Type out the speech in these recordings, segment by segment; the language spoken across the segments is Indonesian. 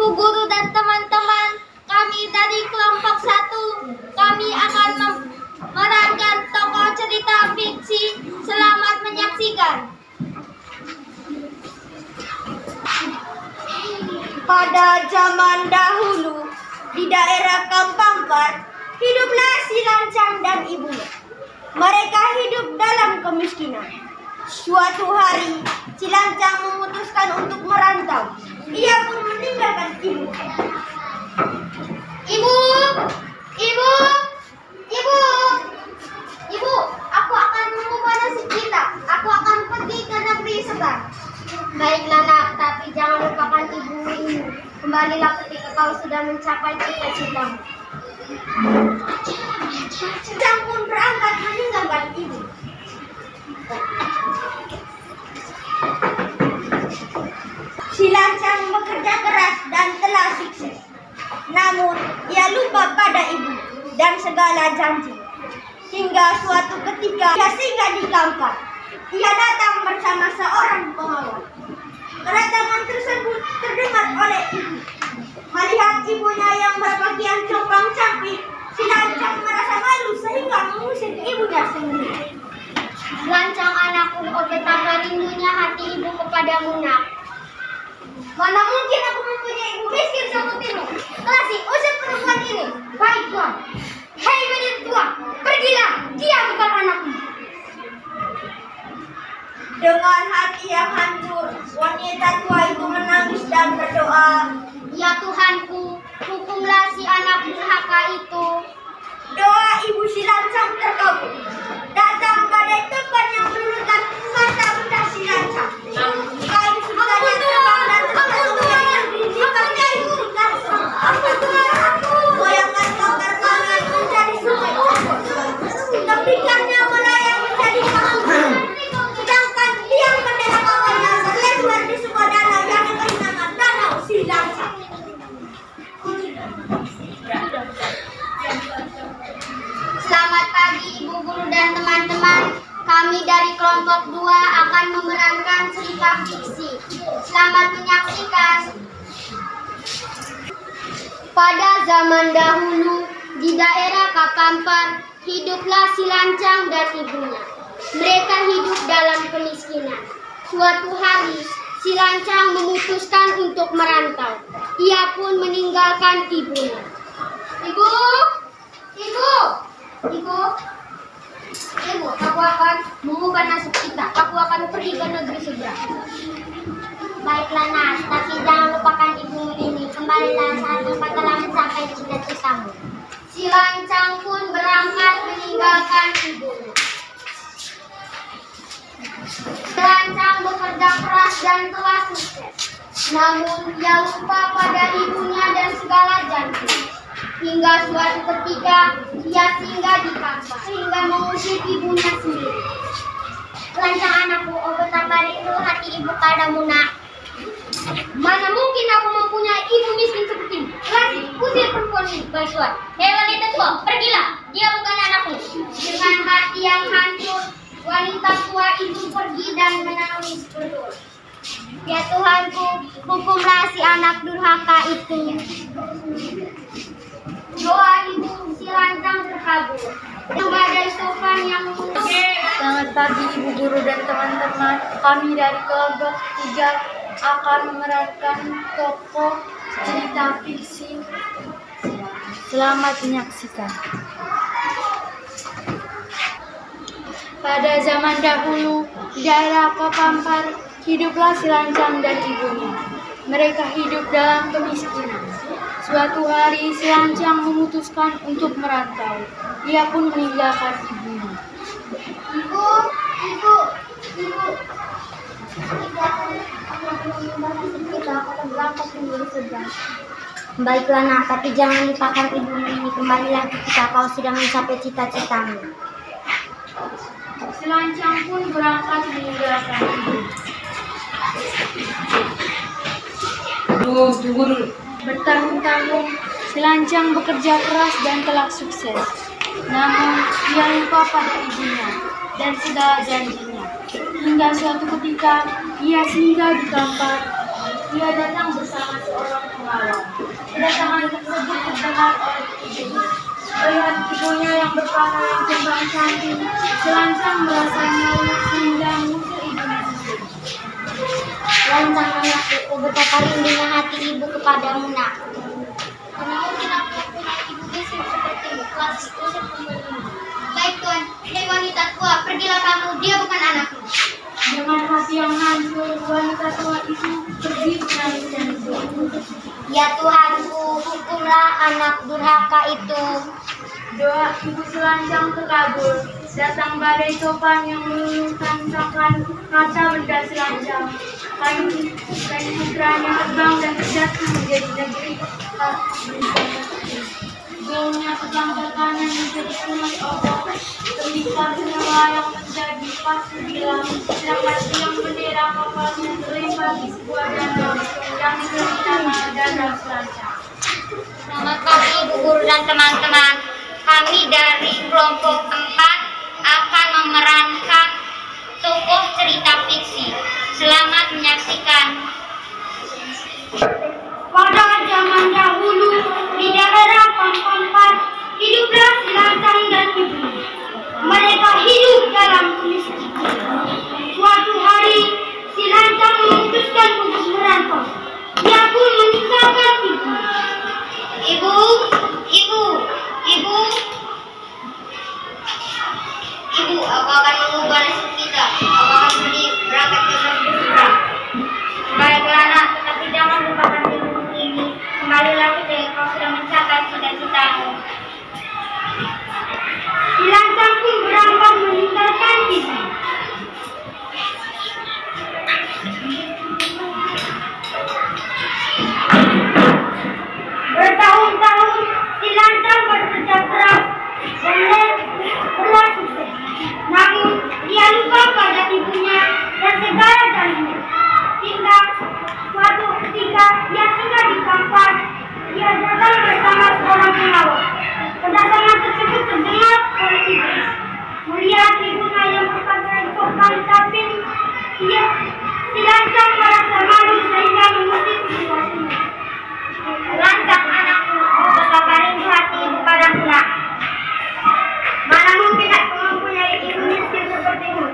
Ibu guru dan teman-teman, kami dari kelompok 1, kami akan memerankan tokoh cerita fiksi. Selamat menyaksikan. Pada zaman dahulu, di daerah Kampampar, hiduplah si Lancang dan ibunya. Mereka hidup dalam kemiskinan. Suatu hari, si Lancang memutuskan untuk merantau. Ia pun meninggalkan ibunya. Ibu, aku akan mengubah nasib kita. Aku akan pergi ke negeri seberang. Baiklah nak, tapi jangan lupakan ibumu ini. Kembalilah ketika kau sudah mencapai cita-citamu. Lancang pun berangkat meninggalkan ibu. Si Lancang bekerja keras dan telah sukses. Namun, ia lupa pada ibu dan segala janji. Hingga suatu ketika, ia singgah di Kampar. Ia datang bersama seorang pengawal. Kedatangan tersebut terdengar oleh ibu. Melihat ibunya yang berpakaian compang-camping, si Lancang merasa malu sehingga mengusir ibunya sendiri. Lancang anakku, oh betapa rindunya hati ibu kepadamu nak. Mana mungkin aku mempunyai ibu miskin sepertimu. Kasih usir perempuan ini. Baik tuan. Hei menit tua, pergilah, dia bukan anakmu. Dengan hati yang hancur, wanita tua itu menangis dan berdoa. Ya Tuhanku, hukumlah si anak durhaka itu. Doa ibu si Lancang terkabul. Datang badai tepat yang meluluhkan mata benda si Lancang. Kain sukanya terbang dan terkabul yang didikannya ibu Lancang. Goyangan tongkar tangan menjadi sungai ombak. Tepikannya melayang menjadi pasir. Sedangkan tiang bendera kawannya terlebar di sebuah danau yang diberi nama Danau Si Lancang. Selamat pagi ibu guru dan teman-teman. Kami dari kelompok 2 akan memerankan cerita fiksi. Selamat menyaksikan. Pada zaman dahulu, di daerah Kapampar, hiduplah si Lancang dan ibunya. Mereka hidup dalam kemiskinan. Suatu hari, si Lancang memutuskan untuk merantau. Ia pun meninggalkan ibunya. Ibu, aku akan mengubah nasib kita. Aku akan pergi ke negeri seberang. Baiklah Nas, tapi jangan lupakan ibumu ini. Kembalilah saat engkau telah mencapai cita-citamu. Si Lancang pun berangkat meninggalkan ibunya. Si Lancang bekerja keras dan telah sukses. Namun ia lupa pada ibunya dan segala janji. Hingga suatu ketika ia singgah di Kampar sehingga mengusir ibunya sendiri. Lancang anakku, oh betapa rindu hati ibu padamu nak. Mana mungkin aku mempunyai ibu miskin sepertimu. Kasih usir perempuan ini. Baik tuan. Hei wanita tua, pergilah. Dia bukan anakmu. Dengan hati yang hancur, wanita tua itu pergi dan menangis berdoa. Ya Tuhanku, hukumlah si anak durhaka itu. Doa ibu si Lancang terkabul. Badai Sofan yang Selamat pagi ibu guru dan teman-teman. Kami dari kelompok 3 akan memerankan tokoh cerita fiksi. Selamat menyaksikan. Pada zaman dahulu, di daerah Kapampar, hiduplah si Lancang dan ibunya. Mereka hidup dalam kemiskinan. Suatu hari si Lancang memutuskan untuk merantau. Ia pun meninggalkan ibunya. Ibu. Kita akan berangkat ke negeri seberang. Baiklah nak, tapi jangan lupakan ibumu ini. Kembalilah ketika kau sudah mencapai cita-citamu. Si Lancang pun berangkat meninggalkan ibunya. Bertahun-tahun, si Lancang bekerja keras dan telah sukses. Namun, ia lupa pada ibunya dan segala janjinya. Hingga suatu ketika, ia singgah di Kampar. Dia datang bersama seorang pengawal. Kedatangan tersebut terdengar oleh ibu. Melihat ibunya yang berpakaian kembang cantik, Selancang merasa malu sehingga mengusir ibunya sendiri. Lancang anakku, betapa rindunya hati ibu kepadamu, nak. Karena mungkin aku punya ibu besar sepertimu, kelas usir kembali. Baik tuan, hei wanita tua, pergilah kamu, dia bukan anakmu. Dengan hati yang hancur, wanita tua itu pergi menangis dan berdoa. Ya Tuhanku, hukumlah anak durhaka itu. Doa ibu Selancang terkabul. Datang badai topan yang meluluhkan kaca benda Selancang. Kayu putranya terbang dan terjatuh menjadi negeri. Jauhnya pedang berkanan menjadi sungai obor. Terlihat senyawa yang menjadi pasu bilang. Sedangkan tiang bendera kapalnya terlempar di sebuah danau yang diberi nama Danau Selancang. Selamat pagi Ibu Guru dan teman-teman. Kami dari kelompok 4 akan memerankan tokoh cerita fiksi. Selamat menyaksikan. Pada zaman dahulu di daerah Pampat hiduplah Selancang dan ibunya. Mereka hidup dalam kemiskinan. Suatu hari Selancang memutuskan untuk merantau. Dia pun meninggalkan ibunya. Ibu, aku akan mengubah nasib kita. Aku akan pergi berangkat ke negeri seberang. Baiklah nak, tetapi jangan lupakan ibumu ini. Kembalilah ketika kau sudah mencapai cita-citamu. Selancang pun berangkat meninggalkan ibunya. Bertahun-tahun Selancang bekerja keras dan telah sukses. Namun dia lupa pada ibunya dan segala janjinya. Hingga suatu ketika dia singgah di Pampat, dia datang bersama seorang pengawal. Kedatangan tersebut terdengar oleh ibu. Melihat ibunya yang berpakaian topan caping, Selancang merasa malu sehingga mengusir situasinya. Lancang anakku, betapa rindu hati ibu padamu nak. Mana mungkin aku mempunyai ibu miskin sepertimu?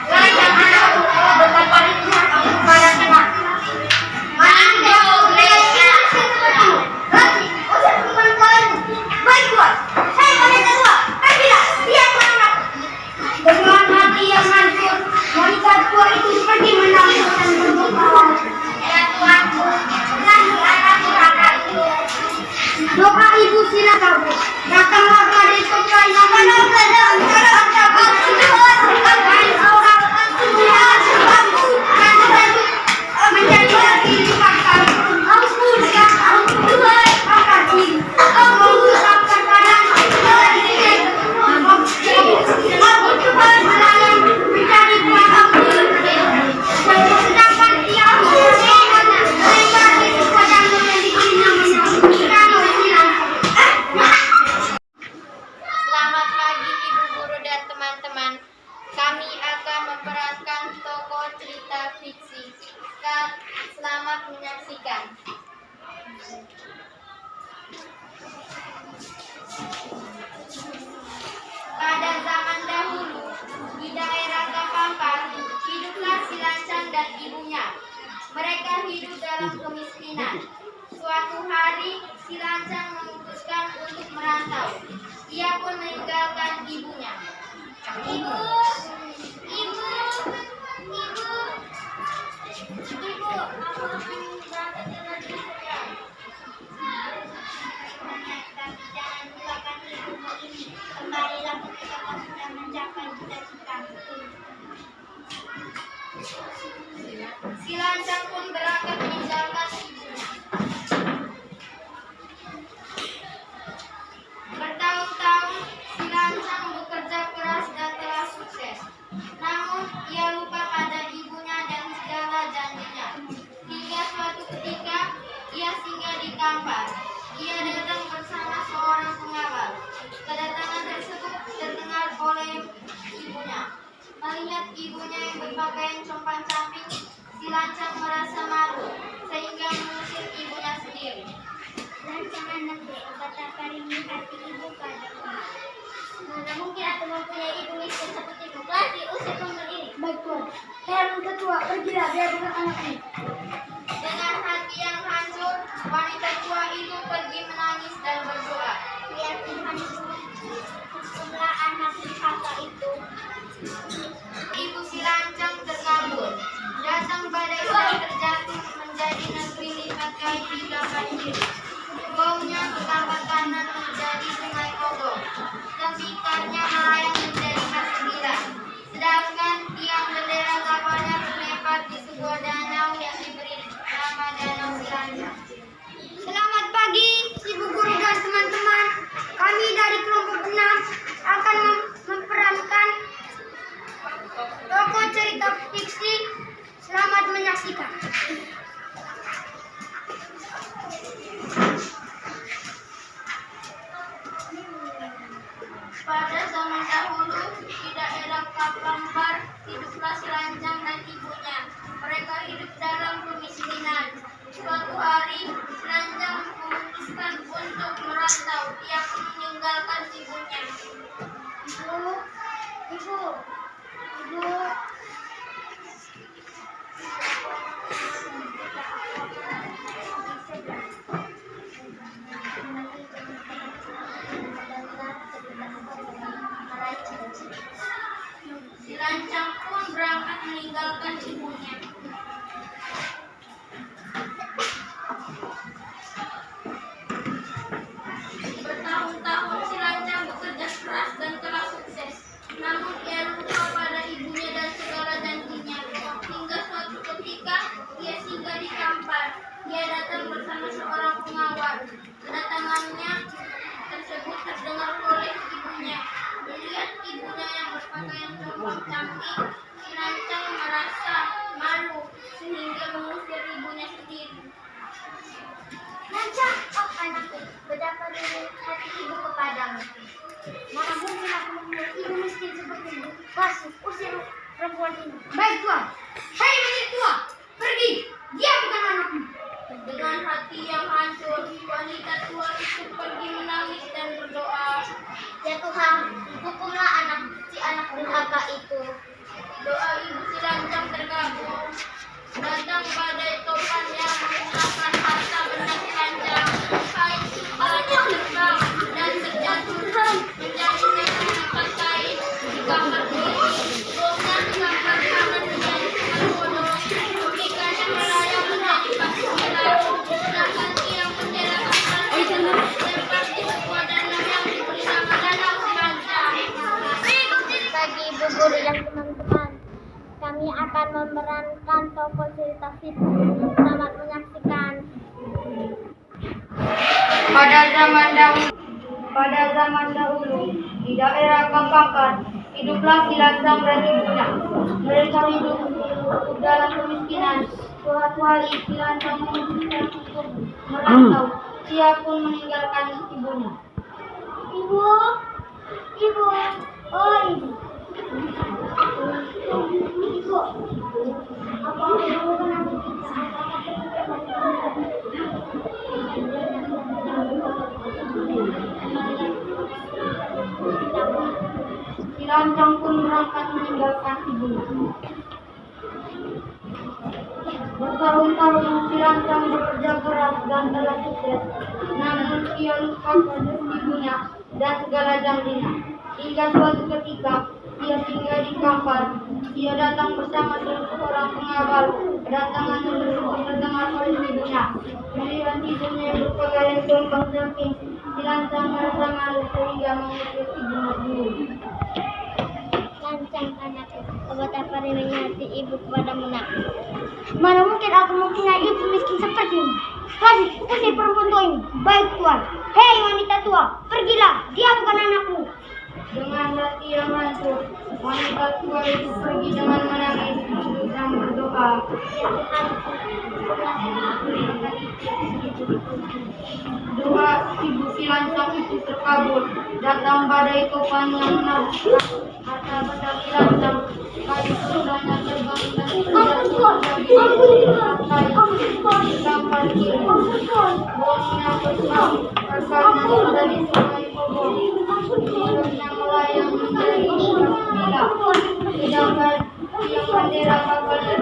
Lancang anakku, betapa rindu hati ibu padamu nak. Mana mungkin aku mempunyai ibu miskin sepertimu? Nanti, usir perempuan kalian. Baik tuan, saya wanita tua. Pergilah, dia anak. Dengan hati yang hancur, wanita tua itu pergi menangis dan berdoa. Ya Tuhanku, nanti anakku akan itu. Doa ibu silakan kabul. Datanglah badai topan yang menjadi lagi lipat kali. Ampun ya ampun. Makasih. Ampun sampai kadang ampun Tuhan melayang mencari Tuhan ampun. Sedangkan dia lebar itu kadang memiliki namanya Danau Selancang. Selamat pagi Ibu Guru dan teman-teman. Kami akan memerankan tokoh cerita fiksi. Selamat menyaksikan. Pada zaman dahulu, di daerah Kapampat, hiduplah Selancang dan ibunya. Mereka hidup dalam kemiskinan. Suatu hari, Selancang memutuskan untuk merantau. Ia pun meninggalkan ibunya. Ibu, aku akan berangkat ke negeri seberang. Tapi jangan lupakan ibumu ini. Kembalilah ketika kau sudah mencapai cita-citamu. Selancang pun berangkat meninggalkan ibunya. Bertahun-tahun Selancang bekerja keras dan telah sukses. pakaian compang-camping, si Lancang merasa malu sehingga mengusir ibunya sendiri. Lancang anakku, betapa rindu hati ibu padamu. Mana mungkin aku mempunyai ibu miskin sepertimu, telah diusir kembali. Baik Tuan. Heran ketua, pergilah, dia bukan anakmu. Dengan hati yang hancur, wanita tua itu pergi menangis dan berdoa. Biar Tuhan hukumlah anak durhaka itu. Ibu si Lancang terkabur. Datang badai dan terjatuh menjadi negeri lipat kali 3 banjir. Baunya bertambah kanan menjadi sungai Ogo. Tembikarnya melayang menjadi masa gila. Sedangkan tiang bendera kapalnya terlempar di sebuah danau yang diberi nama Danau Si Lancang. Selamat pagi, Ibu Guru dan teman-teman. Kami dari kelompok 6 akan memperankan tokoh cerita fiksi. Selamat menyaksikan. Pada zaman dahulu, di daerah Kapampar, hiduplah si Lancang dan ibunya. Mereka hidup dalam kemiskinan. Suatu hari, si Lancang memutuskan untuk merantau. Ia pun meninggalkan ibunya. Ibu. Si Lancang pun berangkat meninggalkan ibunya. Bertahun-tahun si Lancang bekerja keras dan telah sukses. Namun ia lupa pada ibunya dan segala janjinya. Hingga suatu ketika ia singgah di Kampar. Ia datang bersama seorang pengawal. Kedatangannya tersebut terdengar oleh ibunya. Melihat ibunya yang berpakaian compang-camping, si Lancang merasa malu sehingga mengusir ibunya sendiri. Lancang, oh anakku, betapa rindu hati ibu kepadamu. Mana mungkin aku mempunyai ibu miskin sepertimu. Pasti usir perempuan ini. Baik Tuan. Hei nenek tua, pergi. Dia bukan anakmu. Dengan hati yang hancur, wanita tua itu pergi menangis dan berdoa. Ya Tuhan, hukumlah si anak durhaka itu. Doa ibu si Lancang terkabul. Datang badai topan yang memusnahkan harta benda si Lancang. Kain kepalanya terbang dan terjatuh menjadi sejuta kain di kamar kiri. Baunya di kamar kanan menjadi sungai Bodoh. Ikannya melayang menjadi pasir gila. Sedangkan tiang bendera kapalnya terlempar di sebuah danau yang diberi nama Danau Si Lancang. Bagi ibu guru dan teman-teman, kami akan memerankan tokoh cerita fiksi. Selamat menyaksikan. Pada zaman dahulu, di daerah Kapampar, hiduplah si Lancang dan ibunya. Mereka hidup dalam kemiskinan. Suatu hari si Lancang memutuskan untuk merantau. Ia pun meninggalkan ibunya. Ibu, oh ibu. Ibu, apa ibu pernah Si Lancang pun berangkat meninggalkan ibunya. Bertahun-tahun si Lancang bekerja keras dan telah sukses. Namun ia lupa pada ibunya dan segala janjinya. Hingga suatu ketika ia singgah di Kampar. Ia datang bersama seorang pengawal. Kedatangan tersebut terdengar oleh ibunya. Melihat ibunya yang berpakaian compang-camping, si Lancang merasa malu sehingga mengusir ibunya sendiri. Lancang anakku, betapa rindunya hati ibu kepadamu nak. Mana mungkin aku mempunyai ibu miskin sepertimu. Kasih, usir perempuan tua ini. Baik Tuan. Hei wanita tua, pergilah. Dia bukan anakmu. Dengan hati yang hancur, wanita tua itu pergi dengan menangis dan berdoa. apa. Doa ibu si lancang itu terkabul. Datang badai topan yang menabrak harta benda si lancang. Kayu kudanya terbang dan jatuh menjadi gambar kiri. Bongnya besar, akarnya dari sungai Bogor. Hidupnya melayang menjadi gila. Sedangkan yang bendera kapalnya